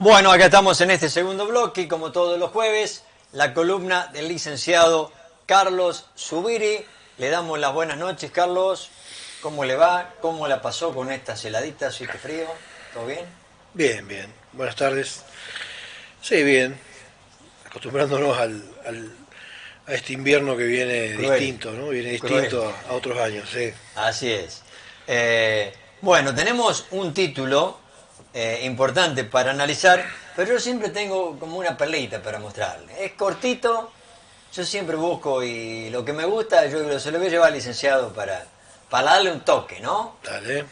Bueno, acá estamos en este segundo bloque y como todos los jueves, la columna del licenciado Carlos Zubiri. Le damos las buenas noches, Carlos. ¿Cómo le va? ¿Cómo la pasó con estas heladitas y este frío? ¿Todo bien? Bien, bien. Buenas tardes. Sí, bien. Acostumbrándonos a este invierno que viene Cruel, distinto, ¿no? Viene cruel. distinto a otros años, sí. Así es. Bueno, tenemos un título importante para analizar, pero yo siempre tengo como una perlita para mostrarle. Es cortito, yo siempre busco y lo que me gusta, yo se lo voy a llevar al licenciado para darle un toque, ¿no? Dale.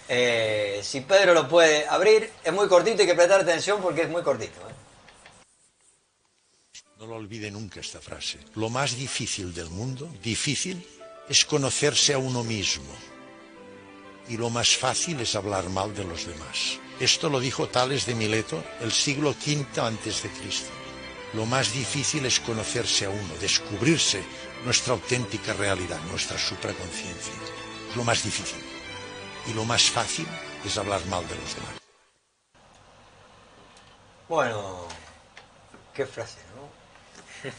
Si Pedro lo puede abrir, es muy cortito, hay que prestar atención porque es muy cortito. No lo olvide nunca esta frase. Lo más difícil del mundo, difícil, es conocerse a uno mismo. Y lo más fácil es hablar mal de los demás. Esto lo dijo Tales de Mileto el siglo V a.C. Lo más difícil es conocerse a uno, descubrirse nuestra auténtica realidad, nuestra supraconciencia. Es lo más difícil. Y lo más fácil es hablar mal de los demás. Bueno, qué frase, ¿no?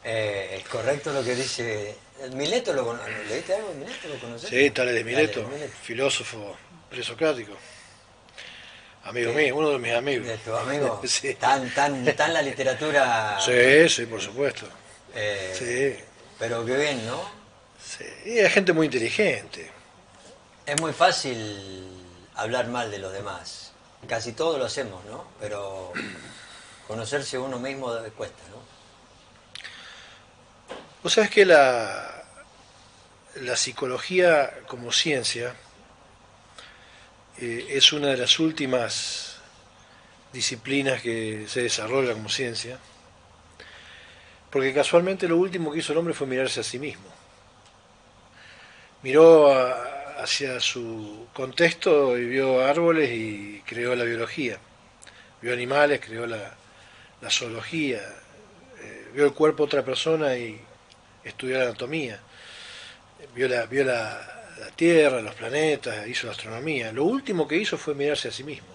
Es correcto lo que dice. ¿Mileto leíste algo de Mileto? ¿Lo conoces? Sí, Tales de Dale, Mileto, Mileto. filósofo presocrático. Amigo ¿Qué? mío, uno de mis amigos. De tu amigo. Sí. Tan la literatura. Sí, sí, por supuesto. eh, Sí, pero qué bien, ¿no? sí. Y hay gente muy inteligente. Es muy fácil hablar mal de los demás. Casi todos lo hacemos, ¿no? Pero conocerse uno mismo cuesta, ¿no? Vos sabés que la psicología como ciencia es una de las últimas disciplinas que se desarrolla como ciencia, porque casualmente lo último que hizo el hombre fue mirarse a sí mismo. Miró hacia su contexto y vio árboles y creó la biología. Vio animales, creó la zoología. Vio el cuerpo de otra persona y estudió la anatomía. Vio la Tierra, los planetas, hizo la astronomía. Lo último que hizo fue mirarse a sí mismo.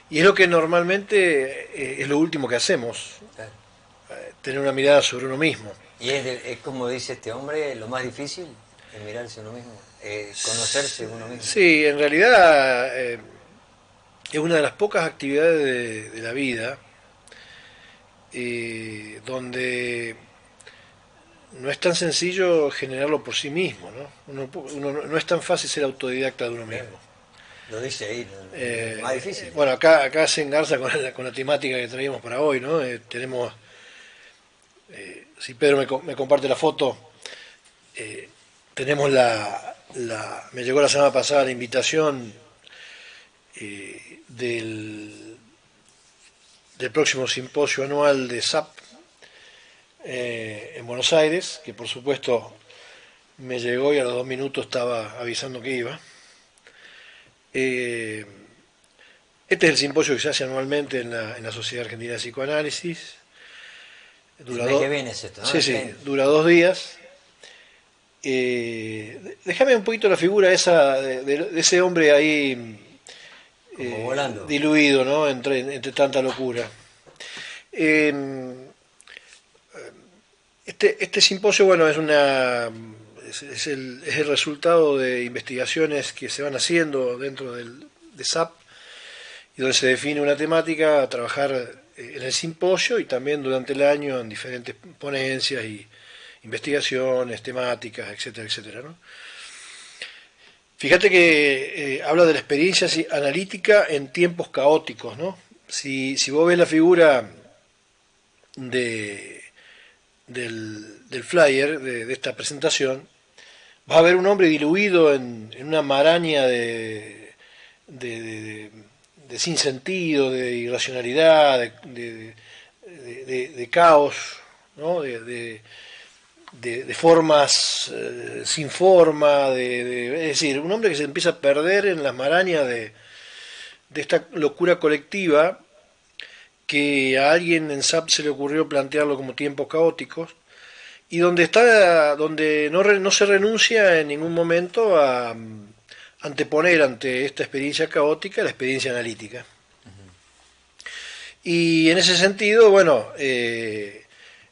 Y es lo que normalmente es lo último que hacemos, Claro. tener una mirada sobre uno mismo. Y es como dice este hombre, lo más difícil es mirarse uno mismo, conocerse uno mismo. Sí, en realidad es una de las pocas actividades de la vida donde no es tan sencillo generarlo por sí mismo, ¿no? No es tan fácil ser autodidacta de uno Claro. mismo. Lo dice ahí, lo más difícil. Bueno, acá se engarza con la temática que traíamos para hoy, ¿no? Tenemos, si Pedro me comparte la foto, tenemos me llegó la semana pasada la invitación del próximo simposio anual de SAP en Buenos Aires, que por supuesto me llegó y a los 2 minutos estaba avisando que iba. Este es el simposio que se hace anualmente en la Sociedad Argentina de Psicoanálisis. El mes que viene es esto, ¿no? Sí, sí, dura 2 días. Déjame un poquito la figura esa de ese hombre ahí Como volando. diluido, ¿no? Entre tanta locura. Este simposio, bueno, es el resultado de investigaciones que se van haciendo dentro de SAP y donde se define una temática a trabajar en el simposio y también durante el año en diferentes ponencias y investigaciones, temáticas, etcétera, etcétera, ¿no? Fíjate que habla de la experiencia analítica en tiempos caóticos, ¿no? Si vos ves la figura del flyer de esta presentación, vas a ver un hombre diluido en una maraña de sinsentido, de irracionalidad, de caos, ¿no? De formas sin forma, es decir, un hombre que se empieza a perder en las marañas de esta locura colectiva que a alguien en SAP se le ocurrió plantearlo como tiempos caóticos y donde no se renuncia en ningún momento a anteponer ante esta experiencia caótica la experiencia analítica. Y en ese sentido, bueno,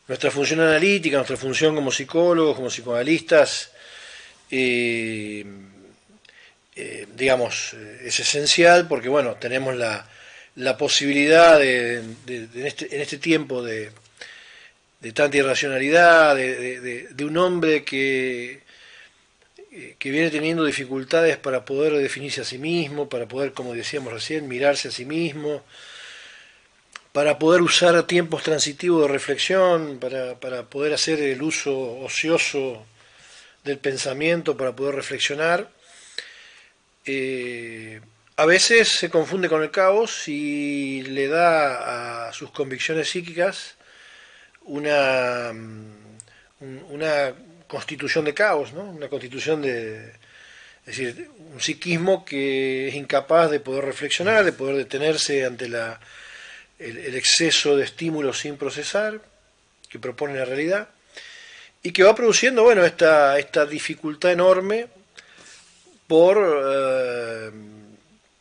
nuestra función analítica, nuestra función como psicólogos, como psicoanalistas, eh, digamos, es esencial porque, bueno, tenemos la posibilidad en este tiempo de tanta irracionalidad, de un hombre que viene teniendo dificultades para poder definirse a sí mismo, para poder, como decíamos recién, mirarse a sí mismo, para poder usar tiempos transitivos de reflexión, para poder hacer el uso ocioso del pensamiento, para poder reflexionar. A veces se confunde con el caos y le da a sus convicciones psíquicas una constitución de caos, ¿no? Una constitución es decir, un psiquismo que es incapaz de poder reflexionar, de poder detenerse ante el exceso de estímulos sin procesar que propone la realidad y que va produciendo, bueno, esta dificultad enorme por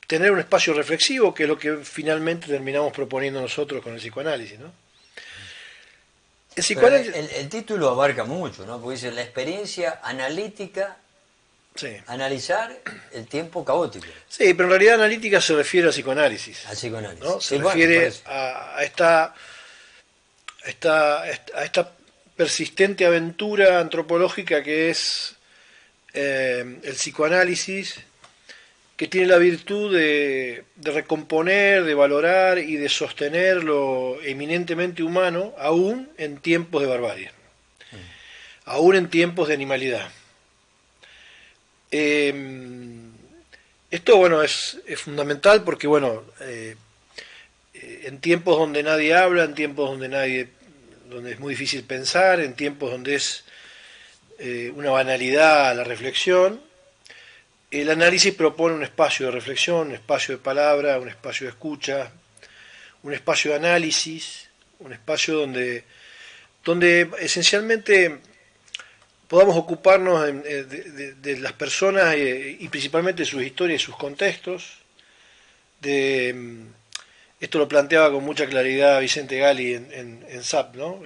tener un espacio reflexivo, que es lo que finalmente terminamos proponiendo nosotros con el psicoanálisis, ¿no? El Pero psicoanálisis... el título abarca mucho, ¿no? Porque dice la experiencia analítica, Sí. analizar el tiempo caótico, Sí, pero en realidad analítica se refiere al psicoanálisis, al psicoanálisis. ¿no? Se Sí, bueno, por refiere eso. a esta persistente aventura antropológica que es el psicoanálisis, que tiene la virtud de recomponer, de valorar y de sostener lo eminentemente humano, aún en tiempos de barbarie, aún en tiempos de animalidad. Esto, bueno, es fundamental porque, bueno, en tiempos donde nadie habla, en tiempos donde es muy difícil pensar, en tiempos donde es una banalidad la reflexión, el análisis propone un espacio de reflexión, un espacio de palabra, un espacio de escucha, un espacio de análisis, un espacio donde esencialmente podamos ocuparnos de las personas y principalmente de sus historias y sus contextos. Esto lo planteaba con mucha claridad Vicente Gali en SAP, ¿no?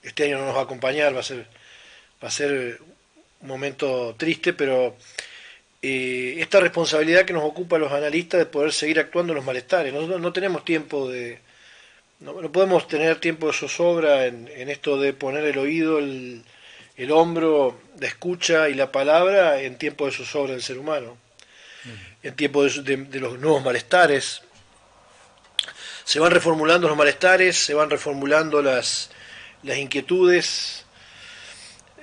Este año no nos va a acompañar, va a ser un momento triste, pero esta responsabilidad que nos ocupa a los analistas de poder seguir actuando en los malestares. Nosotros no tenemos tiempo no podemos tener tiempo de zozobra en esto de poner el oído, el hombro, la escucha y la palabra en tiempo de zozobra del ser humano, en tiempo de los nuevos malestares. Se van reformulando los malestares, se van reformulando las inquietudes,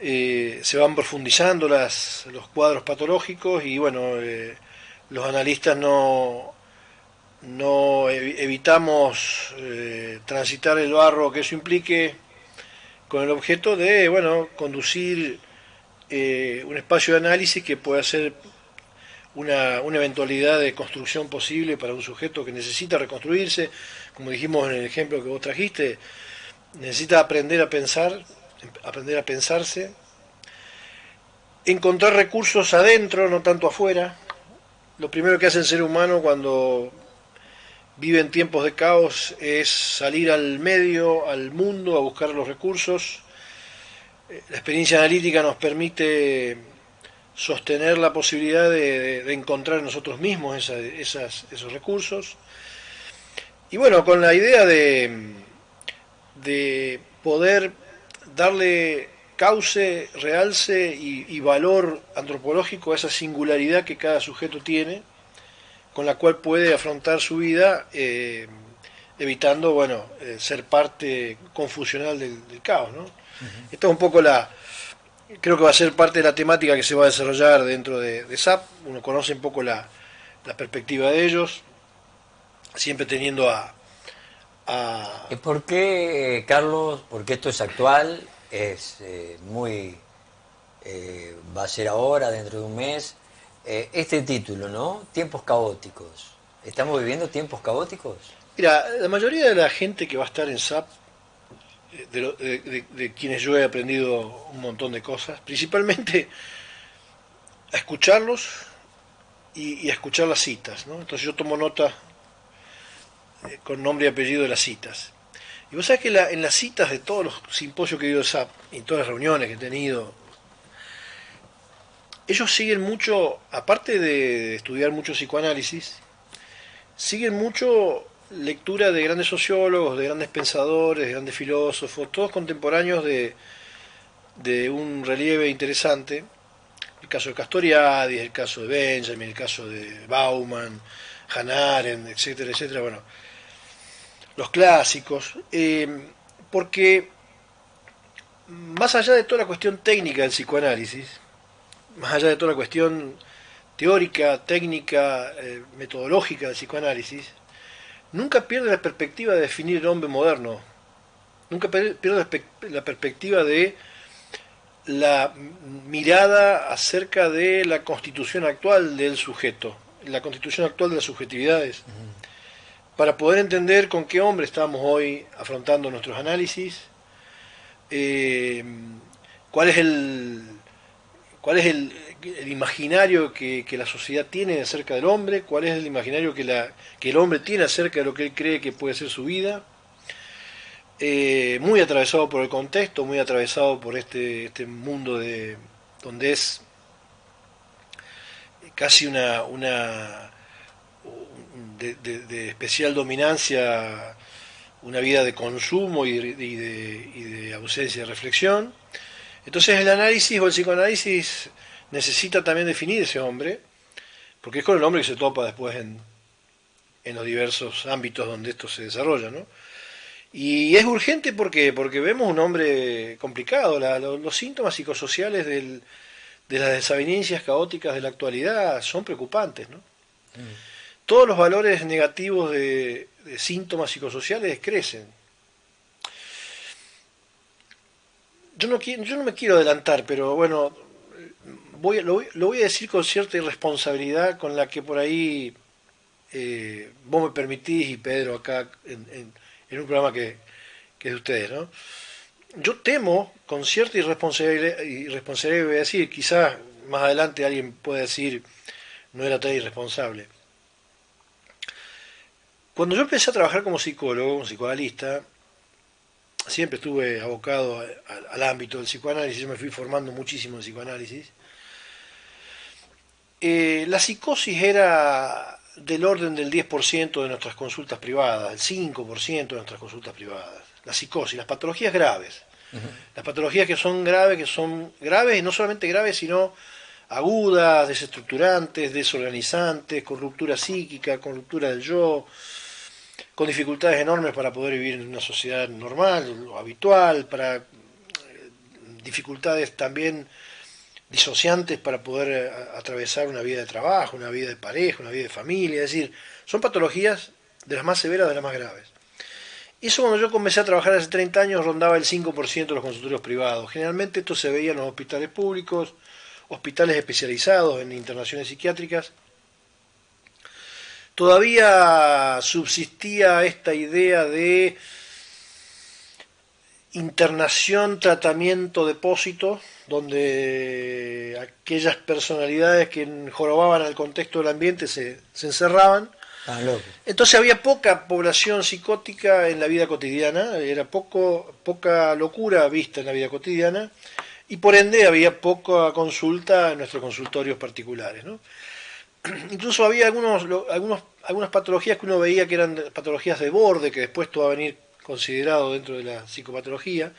se van profundizando los cuadros patológicos y, bueno, los analistas no evitamos transitar el barro que eso implique con el objeto de, bueno, conducir un espacio de análisis que pueda ser una eventualidad de construcción posible para un sujeto que necesita reconstruirse, como dijimos en el ejemplo que vos trajiste, necesita aprender a pensar, aprender a pensarse, encontrar recursos adentro, no tanto afuera. Lo primero que hace el ser humano cuando vive en tiempos de caos es salir al medio, al mundo, a buscar los recursos. La experiencia analítica nos permite sostener la posibilidad de encontrar nosotros mismos esos recursos. Y, bueno, con la idea de poder darle cauce, realce y valor antropológico a esa singularidad que cada sujeto tiene, con la cual puede afrontar su vida, evitando, bueno, ser parte confusional del caos, ¿no? Esta es un poco creo que va a ser parte de la temática que se va a desarrollar dentro de SAP. Uno conoce un poco la perspectiva de ellos, siempre teniendo ¿Y por qué, Carlos? Porque esto es actual, es muy... va a ser ahora, dentro de un mes. Este título, ¿no? Tiempos caóticos. ¿Estamos viviendo tiempos caóticos? Mira, la mayoría de la gente que va a estar en SAP, de quienes yo he aprendido un montón de cosas, principalmente a escucharlos y a escuchar las citas, ¿no? Entonces yo tomo nota con nombre y apellido de las citas. Y vos sabés que en las citas de todos los simposios que he ido a SAP, y todas las reuniones que he tenido, ellos siguen mucho, aparte de estudiar mucho psicoanálisis, siguen mucho lectura de grandes sociólogos, de grandes pensadores, de grandes filósofos, todos contemporáneos de un relieve interesante. El caso de Castoriadis, el caso de Benjamin, el caso de Bauman, Hannah Arendt, etcétera, etcétera. Bueno, los clásicos, porque más allá de toda la cuestión técnica del psicoanálisis, más allá de toda la cuestión teórica, técnica, metodológica del psicoanálisis, nunca pierde la perspectiva de definir el hombre moderno, nunca pierde la perspectiva de la mirada acerca de la constitución actual del sujeto, la constitución actual de las subjetividades, para poder entender con qué hombre estamos hoy afrontando nuestros análisis, cuál es el imaginario que la sociedad tiene acerca del hombre, cuál es el imaginario que el hombre tiene acerca de lo que él cree que puede ser su vida, muy atravesado por el contexto, muy atravesado por este mundo donde es casi de especial dominancia, una vida de consumo y de ausencia de reflexión. Entonces el análisis o el psicoanálisis necesita también definir ese hombre, porque es con el hombre que se topa después en los diversos ámbitos donde esto se desarrolla, ¿no? Y es urgente porque vemos un hombre complicado. Los síntomas psicosociales de las desavenencias caóticas de la actualidad son preocupantes, ¿no? Todos los valores negativos de síntomas psicosociales crecen. Yo no me quiero adelantar, pero bueno, lo voy a decir con cierta irresponsabilidad con la que por ahí vos me permitís, y Pedro acá en un programa que es de ustedes, ¿no? Yo temo, con cierta irresponsabilidad voy a decir, quizás más adelante alguien pueda decir, no era tan irresponsable. Cuando yo empecé a trabajar como psicólogo, como psicoanalista, siempre estuve abocado al ámbito del psicoanálisis, yo me fui formando muchísimo en psicoanálisis. La psicosis era del orden del 10% de nuestras consultas privadas, el 5% de nuestras consultas privadas. La psicosis, las patologías graves. Las patologías que son graves, y no solamente graves, sino agudas, desestructurantes, desorganizantes, con ruptura psíquica, con ruptura del yo, con dificultades enormes para poder vivir en una sociedad normal o habitual, para dificultades también disociantes para poder atravesar una vida de trabajo, una vida de pareja, una vida de familia. Es decir, son patologías de las más severas, de las más graves. Eso, cuando yo comencé a trabajar hace 30 años, rondaba el 5% de los consultorios privados. Generalmente esto se veía en los hospitales públicos, hospitales especializados en internaciones psiquiátricas. Todavía subsistía esta idea de internación, tratamiento, depósito, donde aquellas personalidades que jorobaban al contexto del ambiente se encerraban. Entonces había poca población psicótica en la vida cotidiana, era poca locura vista en la vida cotidiana, y por ende había poca consulta en nuestros consultorios particulares, ¿no? Incluso había algunas patologías que uno veía que eran patologías de borde, que después todo va a venir considerado dentro de la psicopatología.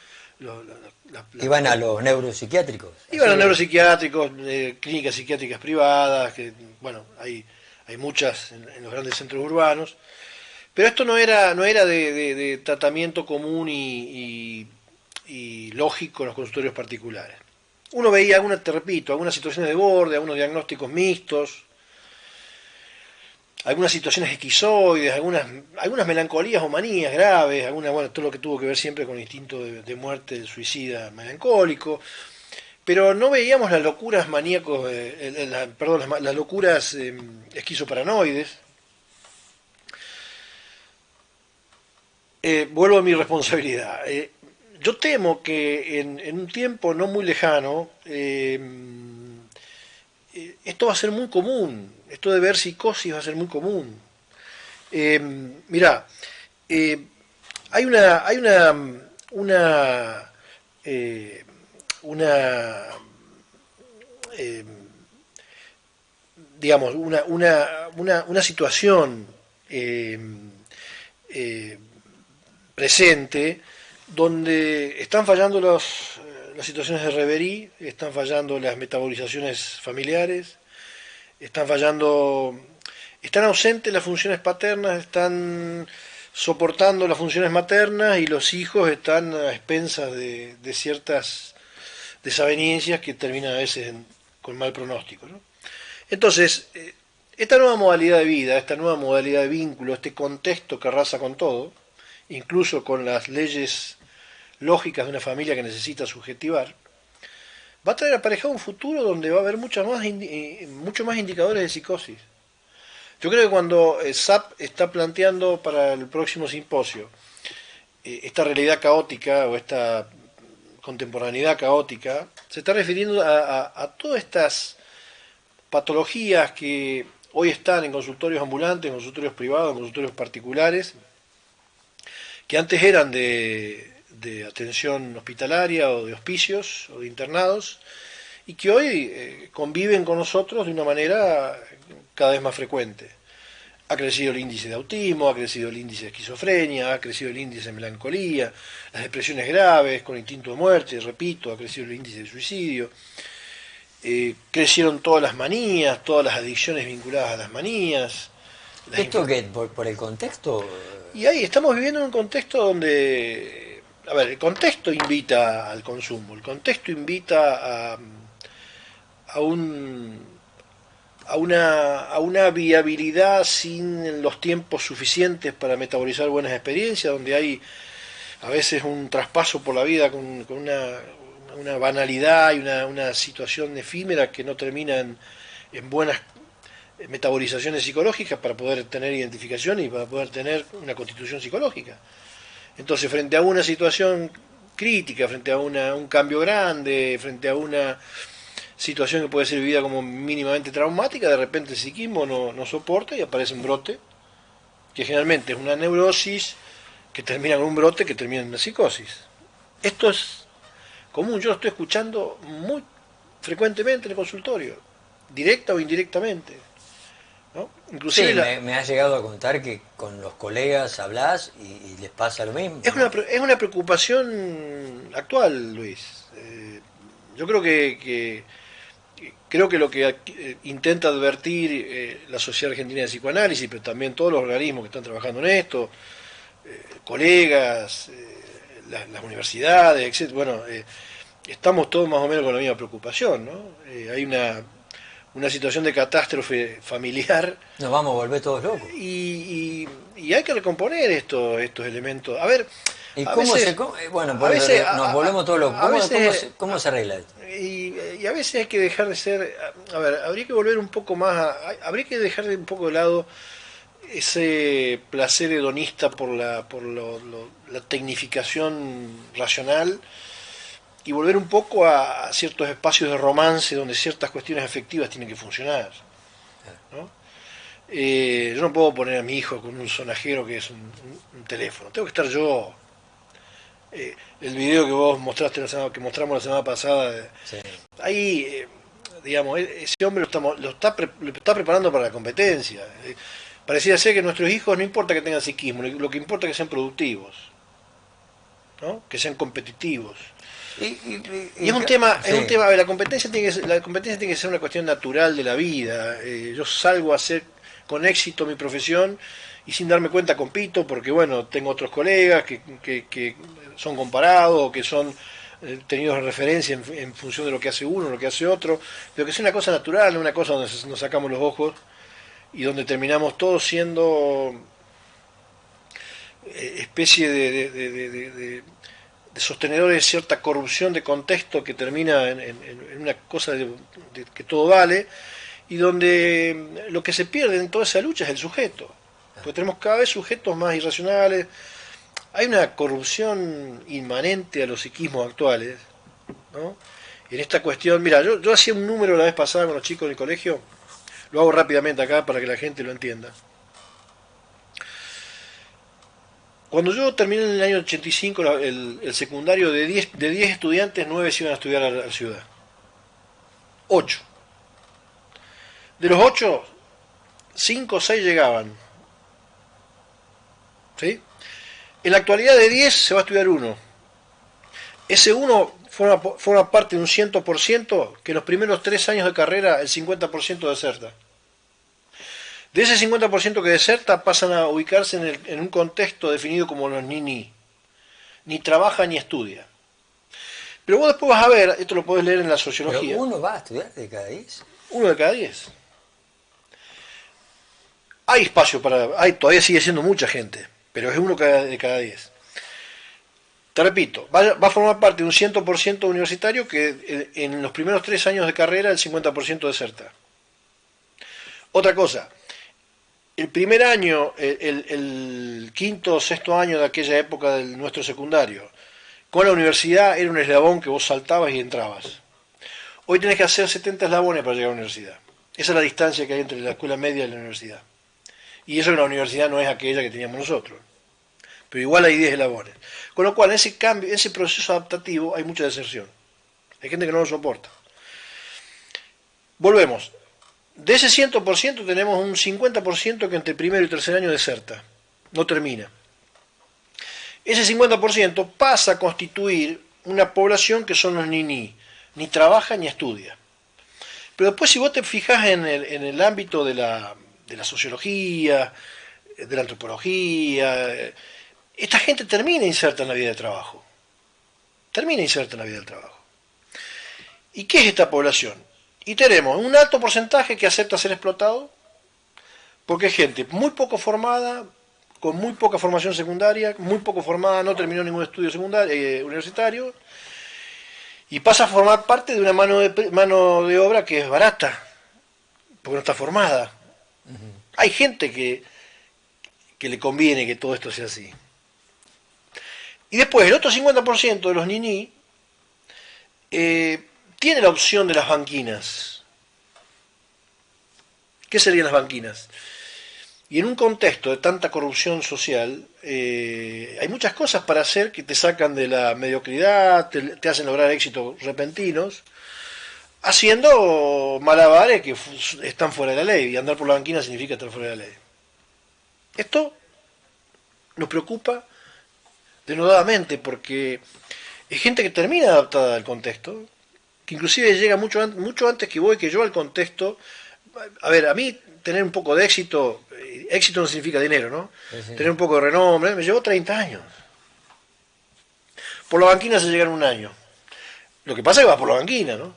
Iban a los neuropsiquiátricos. Iban a los neuropsiquiátricos, clínicas psiquiátricas privadas, que bueno, hay muchas en los grandes centros urbanos. Pero esto no era de tratamiento común y lógico en los consultorios particulares. Uno veía, te repito, algunas situaciones de borde, algunos diagnósticos mixtos, algunas situaciones esquizoides, algunas melancolías o manías graves, todo lo que tuvo que ver siempre con el instinto de muerte del suicida melancólico, pero no veíamos las locuras maníacos, las locuras esquizoparanoides. Vuelvo a mi responsabilidad. Yo temo que en un tiempo no muy lejano esto va a ser muy común. Esto de ver psicosis va a ser muy común. Mirá, eh, una, eh, una eh, digamos, una situación eh, eh, presente donde están fallando las situaciones de reverie, están fallando las metabolizaciones familiares, están fallando, están ausentes las funciones paternas, están soportando las funciones maternas y los hijos están a expensas de ciertas desavenencias que terminan a veces con mal pronóstico, ¿no? Entonces, esta nueva modalidad de vida, esta nueva modalidad de vínculo, este contexto que arrasa con todo, incluso con las leyes lógicas de una familia que necesita subjetivar, va a traer aparejado un futuro donde va a haber mucho más indicadores de psicosis. Yo creo que cuando SAP está planteando para el próximo simposio esta realidad caótica o esta contemporaneidad caótica, se está refiriendo a todas estas patologías que hoy están en consultorios ambulantes, en consultorios privados, en consultorios particulares, que antes eran de atención hospitalaria o de hospicios o de internados, y que hoy conviven con nosotros de una manera cada vez más frecuente. Ha crecido el índice de autismo, ha crecido el índice de esquizofrenia, ha crecido el índice de melancolía, las depresiones graves con instinto de muerte, repito, ha crecido el índice de suicidio. Crecieron todas las manías, todas las adicciones vinculadas a las manías. ¿Esto qué? ¿Por el contexto? Y ahí estamos viviendo en un contexto donde, a ver, el contexto invita al consumo, el contexto invita a un a una viabilidad sin los tiempos suficientes para metabolizar buenas experiencias, donde hay a veces un traspaso por la vida con una banalidad y una situación efímera que no termina en buenas metabolizaciones psicológicas para poder tener identificación y para poder tener una constitución psicológica. Entonces, frente a una situación crítica, frente a un cambio grande, frente a una situación que puede ser vivida como mínimamente traumática, de repente el psiquismo no soporta y aparece un brote, que generalmente es una neurosis que termina con un brote que termina en una psicosis. Esto es común, yo lo estoy escuchando muy frecuentemente en el consultorio, directa o indirectamente, ¿no? Inclusive Sí, me has llegado a contar que con los colegas hablas y les pasa lo mismo, es ¿no? es una preocupación actual, Luis. Yo creo que lo que intenta advertir la Sociedad Argentina de Psicoanálisis, pero también todos los organismos que están trabajando en esto, colegas, las universidades, etc. Bueno, estamos todos más o menos con la misma preocupación, ¿no? Hay una situación de catástrofe familiar Nos vamos a volver todos locos. y hay que recomponer estos elementos. A ver, ¿Y a cómo veces, se... bueno, a veces, nos volvemos todos locos. a veces, ¿Cómo se arregla esto? y a veces hay que dejar de ser, a ver, habría que volver un poco más, habría que dejar de un poco de lado ese placer hedonista por la tecnificación racional y volver un poco a ciertos espacios de romance donde ciertas cuestiones afectivas tienen que funcionar, ¿no? Yo no puedo poner a mi hijo con un sonajero que es un teléfono, tengo que estar yo. El video que vos mostraste que mostramos la semana pasada, Sí. ahí, digamos, ese hombre lo está preparando para la competencia. Parecía ser que nuestros hijos no importa que tengan psiquismo, lo que importa es que sean productivos, ¿no? Que sean competitivos. Y es un Sí. tema, a ver, la competencia tiene que ser una cuestión natural de la vida. Yo salgo a hacer con éxito mi profesión y sin darme cuenta compito porque, bueno, tengo otros colegas que son comparados o que son tenidos en referencia en función de lo que hace uno, lo que hace otro, pero que sea una cosa natural, no una cosa donde nos sacamos los ojos y donde terminamos todos siendo especie de sostenedores de cierta corrupción de contexto que termina en una cosa que todo vale y donde lo que se pierde en toda esa lucha es el sujeto, porque tenemos cada vez sujetos más irracionales. Hay una corrupción inmanente a los psiquismos actuales, ¿no? En esta cuestión, mira, yo hacía un número la vez pasada con los chicos del colegio, lo hago rápidamente acá para que la gente lo entienda. Cuando yo terminé en el año 85 el secundario, de 10 estudiantes, 9 se iban a estudiar a la ciudad. 8. De los 8, 5 o 6 llegaban. ¿Sí? En la actualidad de 10 se va a estudiar uno. Ese uno forma parte de un 100% que en los primeros 3 años de carrera el 50% deserta. De ese 50% que deserta pasan a ubicarse en un contexto definido como los ni. Ni trabaja ni estudia. Pero vos después vas a ver, esto lo podés leer en la Pero sociología, uno va a estudiar de cada 10. uno de cada 10. Hay espacio todavía sigue siendo mucha gente, pero es uno de cada 10. Te repito, va a formar parte de un 100% universitario que en los primeros 3 años de carrera el 50% deserta. Otra cosa, el primer año, el quinto o sexto año de aquella época de nuestro secundario, con la universidad era un eslabón que vos saltabas y entrabas. Hoy tenés que hacer 70 eslabones para llegar a la universidad. Esa es la distancia que hay entre la escuela media y la universidad. Y eso que la universidad no es aquella que teníamos nosotros. Pero igual hay 10 eslabones. Con lo cual, en ese cambio, ese proceso adaptativo, hay mucha deserción. Hay gente que no lo soporta. Volvemos. De ese 100% tenemos un 50% que entre primero y tercer año deserta. No termina. Ese 50% pasa a constituir una población que son los ni trabaja ni estudia. Pero después, si vos te fijas en el ámbito de la sociología, de la antropología, esta gente termina inserta en la vida de trabajo. Termina inserta en la vida del trabajo. ¿Y qué es esta población? Y tenemos un alto porcentaje que acepta ser explotado, porque es gente muy poco formada, con muy poca formación secundaria, muy poco formada, no terminó ningún estudio secundario, universitario, y pasa a formar parte de una mano de obra que es barata, porque no está formada. Hay gente que le conviene que todo esto sea así. Y después el otro 50% de los ni tiene la opción de las banquinas. ¿Qué serían las banquinas? Y en un contexto de tanta corrupción social, hay muchas cosas para hacer que te sacan de la mediocridad, te hacen lograr éxitos repentinos, haciendo malabares que están fuera de la ley. Y andar por la banquina significa estar fuera de la ley. Esto nos preocupa denodadamente porque es gente que termina adaptada al contexto, que inclusive llega mucho antes que voy que yo al contexto. A ver, a mí tener un poco de éxito no significa dinero, ¿no? Sí. Tener un poco de renombre, me llevó 30 años. Por la banquina se llega en un año. Lo que pasa es que vas por la banquina, ¿no?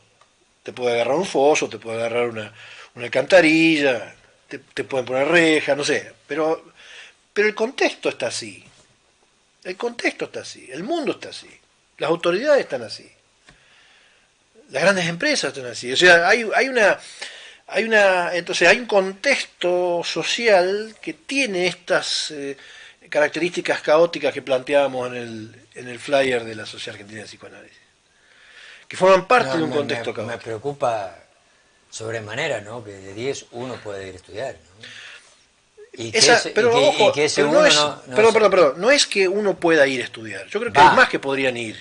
Te puede agarrar un foso, te puede agarrar una alcantarilla, te pueden poner reja, no sé. Pero el contexto está así. El contexto está así. El mundo está así. Las autoridades están así. Las grandes empresas están así. O sea, hay un contexto social que tiene estas características caóticas que planteábamos en el flyer de la Sociedad Argentina de Psicoanálisis, que forman parte de un contexto caótico. Me preocupa sobremanera, ¿no? Que de 10 uno puede ir a estudiar, ¿no? No es que uno pueda ir a estudiar. Yo creo que hay más que podrían ir.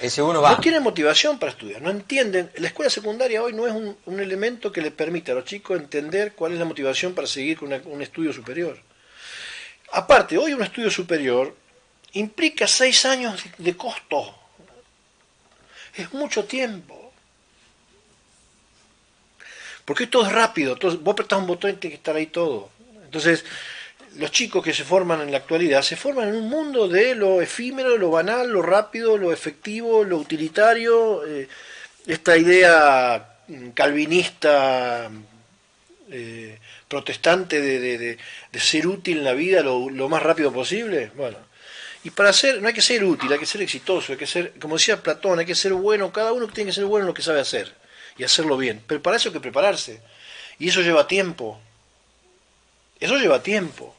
Ese uno va. No tienen motivación para estudiar, no entienden. La escuela secundaria hoy no es un elemento que le permita a los chicos entender cuál es la motivación para seguir con un estudio superior. Aparte, hoy un estudio superior implica 6 años de costo. Es mucho tiempo. Porque todo es rápido. Vos apretás un botón y tiene que estar ahí todo. Entonces, los chicos que se forman en la actualidad se forman en un mundo de lo efímero, lo banal, lo rápido, lo efectivo, lo utilitario, esta idea calvinista, protestante de ser útil en la vida lo más rápido posible. Bueno, y para no hay que ser útil, hay que ser exitoso, hay que ser, como decía Platón, hay que ser bueno, cada uno tiene que ser bueno en lo que sabe hacer y hacerlo bien. Pero para eso hay que prepararse, y eso lleva tiempo. Eso lleva tiempo.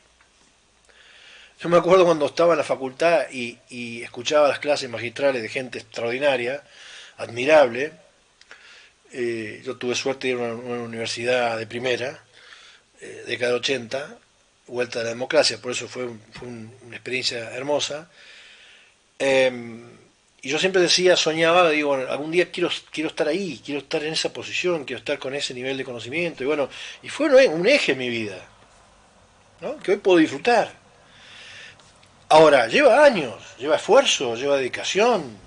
Yo me acuerdo cuando estaba en la facultad y escuchaba las clases magistrales de gente extraordinaria, admirable. Yo tuve suerte de ir a una universidad de primera, década de 80, vuelta a la democracia, por eso fue una experiencia hermosa. Y yo siempre decía, soñaba, digo, bueno, algún día quiero estar ahí, quiero estar en esa posición, quiero estar con ese nivel de conocimiento. Y bueno, y fue un eje en mi vida, ¿no? Que hoy puedo disfrutar. Ahora, lleva años, lleva esfuerzo, lleva dedicación.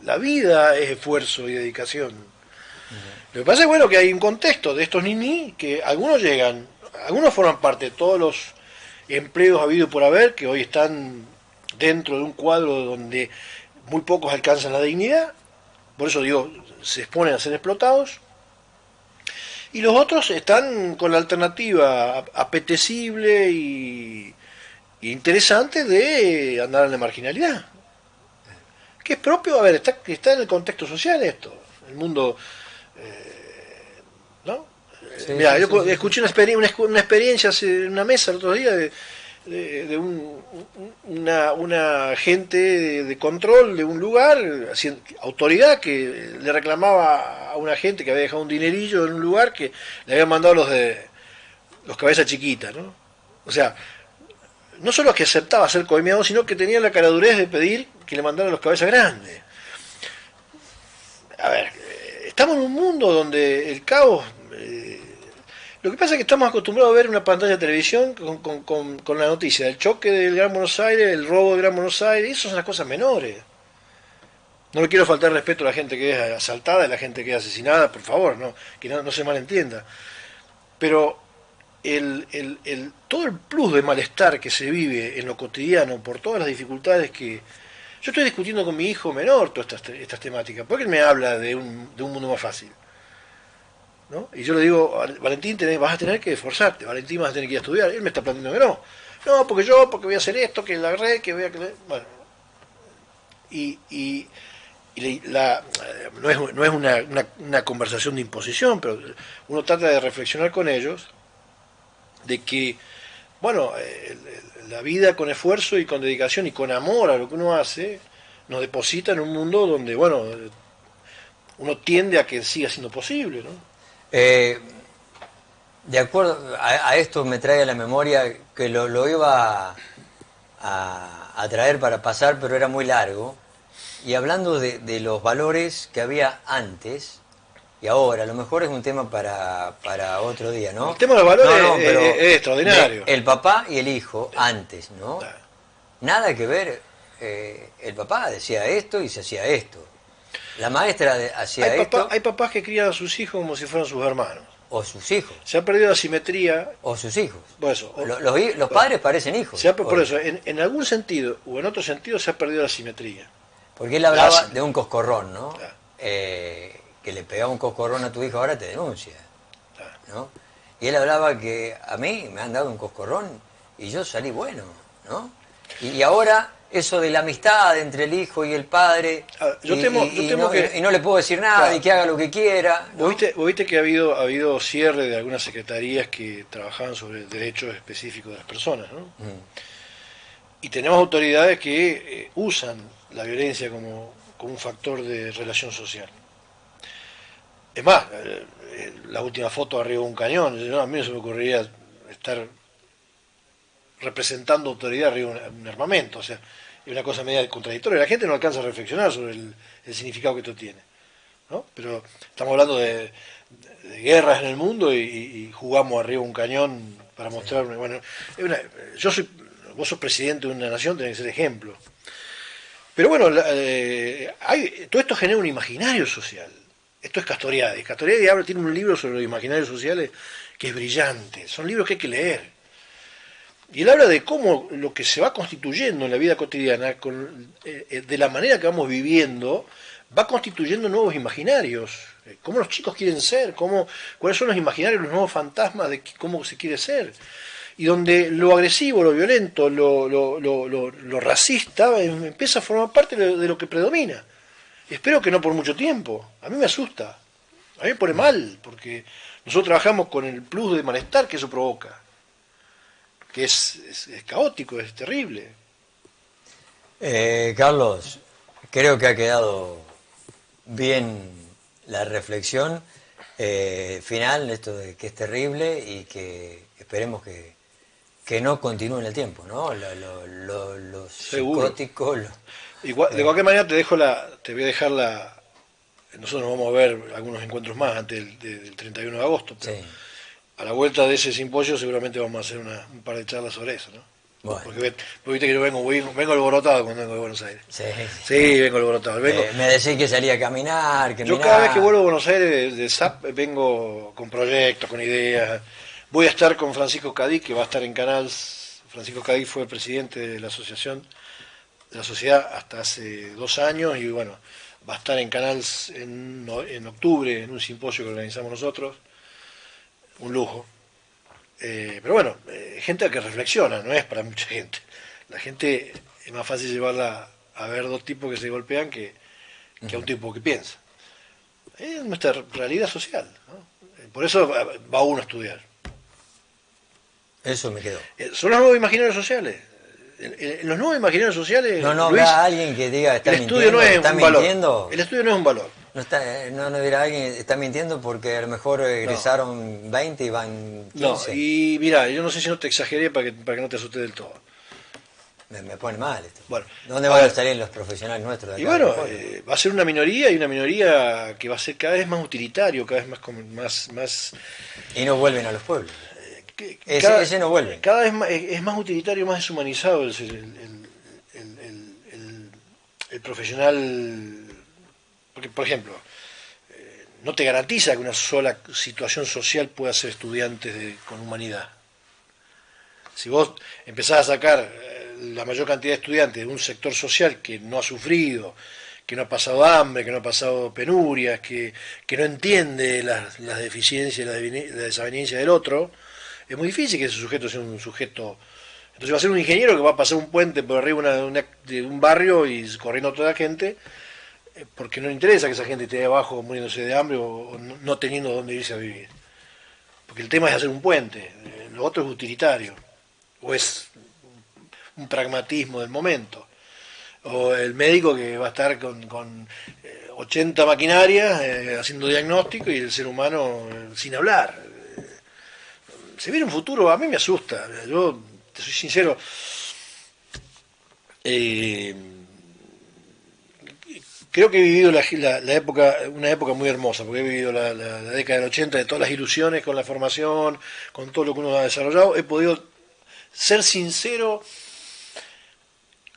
La vida es esfuerzo y dedicación. Lo que pasa es, bueno, que hay un contexto de estos niní que algunos llegan, algunos forman parte de todos los empleos habidos por haber, que hoy están dentro de un cuadro donde muy pocos alcanzan la dignidad, por eso digo, se exponen a ser explotados, y los otros están con la alternativa apetecible y interesante de andar en la marginalidad, que es propio, a ver, está en el contexto social esto, el mundo, ¿no? Sí, Mira, sí, yo sí, sí, sí. escuché una experiencia en una mesa el otro día de una agente de control de un lugar, autoridad que le reclamaba a una gente que había dejado un dinerillo en un lugar que le habían mandado los cabezas chiquitas, ¿no? O sea, no solo que aceptaba ser coimeado, sino que tenía la caradurez de pedir que le mandaran los cabezas grandes. A ver, estamos en un mundo donde el caos... lo que pasa es que estamos acostumbrados a ver una pantalla de televisión con la noticia del choque del Gran Buenos Aires, el robo del Gran Buenos Aires, y eso son las cosas menores. No le quiero faltar respeto a la gente que es asaltada, a la gente que es asesinada, por favor, no, que no se malentienda. Pero todo el plus de malestar que se vive en lo cotidiano por todas las dificultades que... Yo estoy discutiendo con mi hijo menor todas estas temáticas, porque él me habla de un mundo más fácil, ¿no? Y yo le digo, Valentín, vas a tener que esforzarte, Valentín, vas a tener que ir a estudiar. Él me está planteando que no. No, porque voy a hacer esto, que la red, que voy a... Bueno, y no es una conversación de imposición, pero uno trata de reflexionar con ellos de que, bueno, la vida con esfuerzo y con dedicación y con amor a lo que uno hace, nos deposita en un mundo donde, bueno, uno tiende a que siga siendo posible, ¿no? Eh, de acuerdo a esto me trae a la memoria que lo iba a traer para pasar, pero era muy largo. Y hablando de los valores que había antes y ahora, a lo mejor es un tema para otro día, ¿no? El tema de los valores No, pero es extraordinario. el papá y el hijo antes, ¿no? Nada que ver. El papá decía esto y se hacía esto. La maestra hacía esto. Hay papás que crían a sus hijos como si fueran sus hermanos. O sus hijos. Se ha perdido la simetría. O sus hijos. Por eso, Los padres parecen hijos. Por eso, en algún sentido o en otro sentido se ha perdido la simetría. Porque él hablaba de un coscorrón, ¿no? Claro. Que le pegaba un coscorrón a tu hijo, ahora te denuncia, Claro. ¿no? Y él hablaba que a mí me han dado un coscorrón y yo salí bueno, ¿no? Y ahora eso de la amistad entre el hijo y el padre, yo temo que... y no le puedo decir nada, Claro. y que haga lo que quiera, ¿no? Vos viste que ha habido cierre de algunas secretarías que trabajaban sobre derechos específicos de las personas, ¿no? Y tenemos autoridades que usan la violencia como un factor de relación social. Es más, la última foto arriba de un cañón, a mí no se me ocurriría estar representando autoridad arriba de un armamento, o sea, es una cosa media contradictoria. La gente no alcanza a reflexionar sobre el significado que esto tiene, ¿no? Pero estamos hablando de guerras en el mundo y jugamos arriba de un cañón para mostrarme. Bueno, vos sos presidente de una nación, tenés que ser ejemplo. Pero bueno, todo esto genera un imaginario social. Esto es Castoriadis. Castoriadis tiene un libro sobre los imaginarios sociales que es brillante. Son libros que hay que leer. Y él habla de cómo lo que se va constituyendo en la vida cotidiana, de la manera que vamos viviendo, va constituyendo nuevos imaginarios. Cómo los chicos quieren ser, cuáles son los imaginarios, los nuevos fantasmas de cómo se quiere ser. Y donde lo agresivo, lo violento, lo racista empieza a formar parte de lo que predomina. Espero que no por mucho tiempo. A mí me asusta. A mí me pone mal, porque nosotros trabajamos con el plus de malestar que eso provoca. Que es caótico, es terrible. Carlos, creo que ha quedado bien la reflexión final, esto de que es terrible y que esperemos que que no continúe en el tiempo, ¿no? Los Seguro. psicóticos... De cualquier manera te voy a dejar nosotros nos vamos a ver algunos encuentros más antes del 31 de agosto, pero Sí. a la vuelta de ese simposio seguramente vamos a hacer un par de charlas sobre eso, ¿no? Bueno. Porque viste que yo vengo alborotado cuando vengo de Buenos Aires. Sí. Sí, vengo alborotado. Me decís que salía a caminar, que Yo mirá. cada vez que vuelvo a Buenos Aires de SAP vengo con proyectos, con ideas. Voy a estar con Francisco Cadí, que va a estar en Canals. Francisco Cadí fue presidente de la asociación, de la sociedad hasta hace 2 años y bueno, va a estar en Canals en octubre en un simposio que organizamos nosotros. Un lujo. Pero bueno, gente que reflexiona, no es para mucha gente. La gente es más fácil llevarla a ver 2 tipos que se golpean que a un tipo que piensa. Es nuestra realidad social, ¿no? Por eso va uno a estudiar. Eso me quedó. Son los nuevos imaginarios sociales. En los nuevos imaginarios sociales, No Luis, habrá alguien que diga está el estudio mintiendo, no es está un valor. mintiendo. El estudio no es un valor. No dirá alguien está mintiendo porque a lo mejor egresaron 20 y van 15. No, y mira, yo no sé si no te exageré para que no te asustes del todo. Me pone mal esto. Bueno, ¿Dónde a van a ver, salir los profesionales nuestros de Y acá? bueno, va a ser una minoría y una minoría que va a ser cada vez más utilitario, cada vez más Y no vuelven a los pueblos. que- Ese no vuelve. Cada vez es más utilitario, más deshumanizado el profesional, porque por ejemplo, no te garantiza que una sola situación social pueda ser estudiante con humanidad. Si vos empezás a sacar la mayor cantidad de estudiantes de un sector social que no ha sufrido, que no ha pasado hambre, que no ha pasado penurias, que no entiende las deficiencias y la desaveniencia del otro, es muy difícil que ese sujeto sea un sujeto. Entonces va a ser un ingeniero que va a pasar un puente por arriba de un barrio y corriendo a toda la gente, porque no le interesa que esa gente esté abajo muriéndose de hambre o no teniendo dónde irse a vivir. Porque el tema es hacer un puente, lo otro es utilitario, o es un pragmatismo del momento. O el médico que va a estar con 80 maquinarias haciendo diagnóstico y el ser humano sin hablar. Se viene un futuro, a mí me asusta. Yo, te soy sincero, creo que he vivido una época muy hermosa, porque he vivido la década del 80 de todas las ilusiones con la formación, con todo lo que uno ha desarrollado. He podido ser sincero,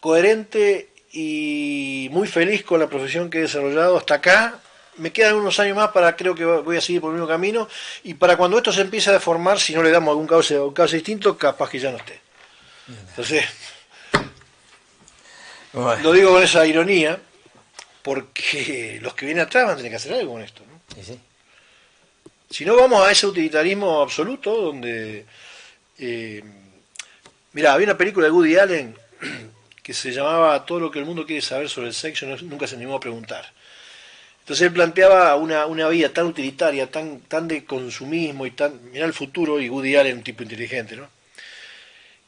coherente y muy feliz con la profesión que he desarrollado hasta acá. Me quedan unos años más creo que voy a seguir por el mismo camino, y para cuando esto se empiece a deformar, si no le damos algún cauce distinto, capaz que ya no esté. Entonces, Bueno, lo digo con esa ironía, porque los que vienen atrás van a tener que hacer algo con esto, ¿no? y sí. Si no, vamos a ese utilitarismo absoluto donde... Mirá, había una película de Woody Allen que se llamaba Todo lo que el mundo quiere saber sobre el sexo, nunca se animó a preguntar. Entonces él planteaba una vida tan utilitaria, tan de consumismo y mirá el futuro, y Woody Allen un tipo inteligente, ¿no?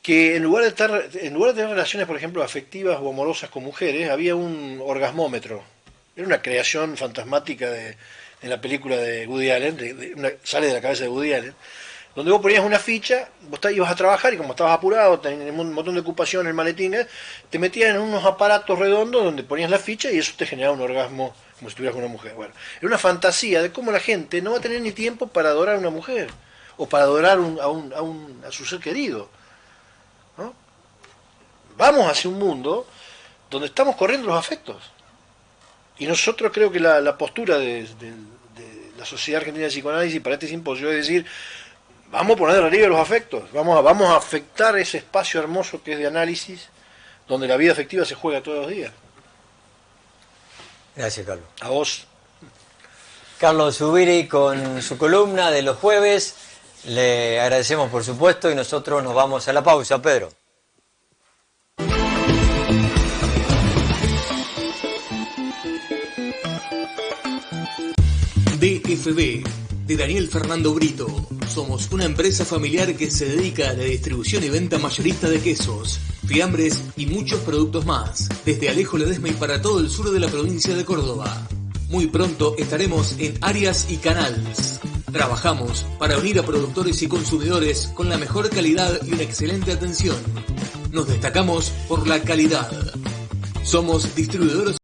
Que en lugar de tener relaciones, por ejemplo, afectivas o amorosas con mujeres, había un orgasmómetro. Era una creación fantasmática de la película de Woody Allen, sale de la cabeza de Woody Allen, donde vos ponías una ficha, vos ibas a trabajar y como estabas apurado, tenías un montón de ocupación en el maletín, te metías en unos aparatos redondos donde ponías la ficha y eso te generaba un orgasmo como si estuvieras con una mujer. Bueno, era una fantasía de cómo la gente no va a tener ni tiempo para adorar a una mujer o para adorar a su ser querido, ¿no? Vamos hacia un mundo donde estamos corriendo los afectos. Y nosotros creo que la postura de la Sociedad Argentina de Psicoanálisis para este simposio es decir, vamos a poner de relieve los afectos, vamos a afectar ese espacio hermoso que es de análisis, donde la vida afectiva se juega todos los días. Gracias, Carlos. A vos. Carlos Zubiri con su columna de los jueves. Le agradecemos, por supuesto, y nosotros nos vamos a la pausa, Pedro. DFB, de Daniel Fernando Brito. Somos una empresa familiar que se dedica a la distribución y venta mayorista de quesos, fiambres y muchos productos más, desde Alejo Ledesma y para todo el sur de la provincia de Córdoba. Muy pronto estaremos en Arias y Canals. Trabajamos para unir a productores y consumidores con la mejor calidad y una excelente atención. Nos destacamos por la calidad. Somos distribuidores